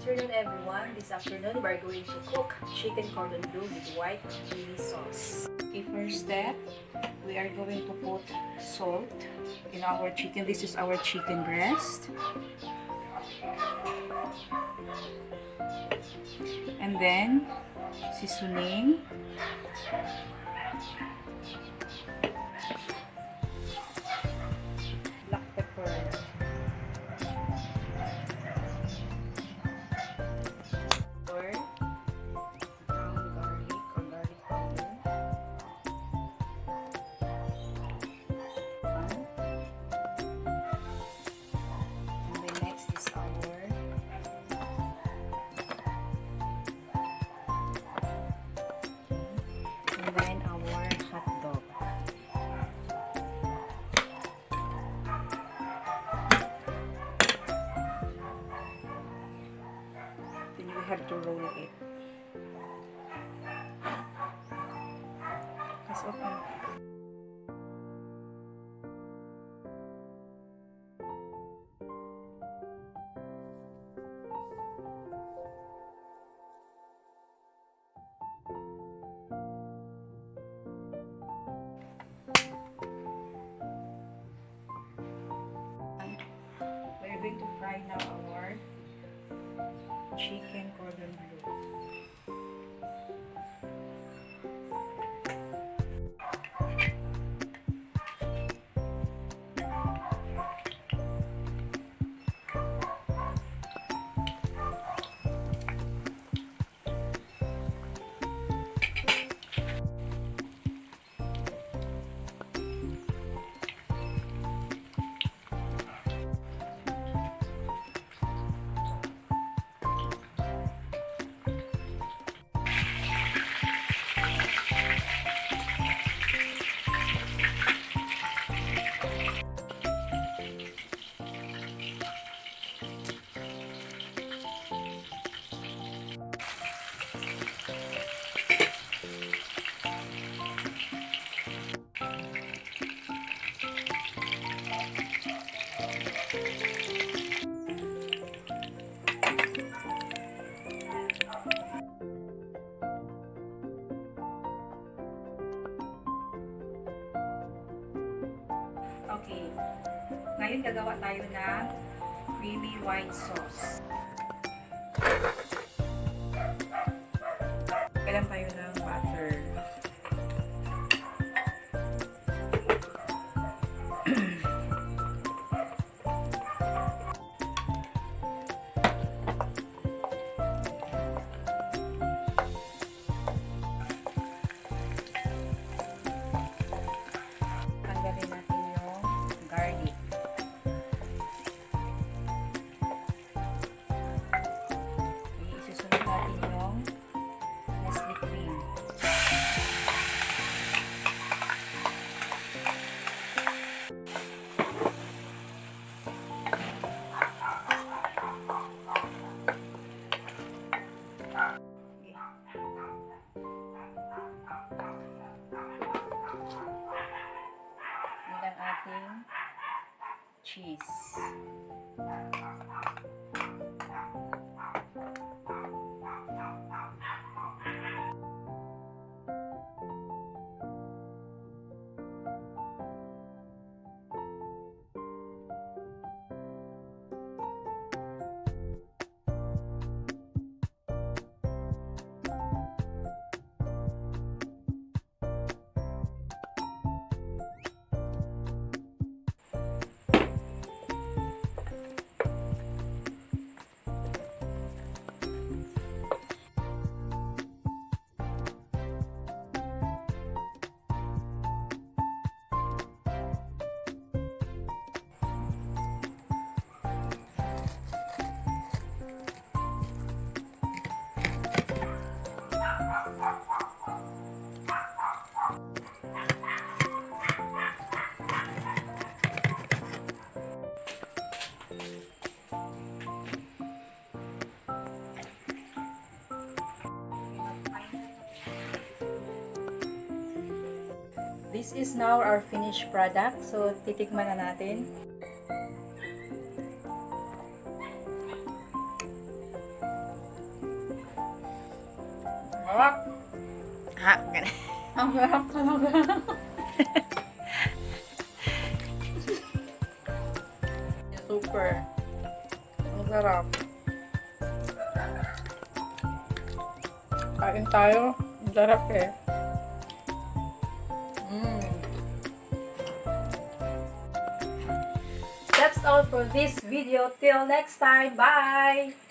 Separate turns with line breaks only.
afternoon, everyone. This afternoon, we're going to cook chicken cordon bleu with white chili sauce. Okay, first step, we are going to put salt in our chicken. This is our chicken breast. And then, seasoning. Black pepper. And then our hotdog. Then we have to roll it. Let's open. We're going to fry now our chicken cordon bleu. Okay, ngayon gagawa tayo ng creamy white sauce. Kailan tayo ng butter. Tanggalin natin yung garlic. Isusunod natin yung Nestle cream. Yan ang ating cheese. This is now our finished product. So, titikman na natin. Sarap.
Ha?
Ang sarap talaga. Super. Ang sarap. Kain tayo. Ang sarap eh. That's all for this video. Till next time. Bye!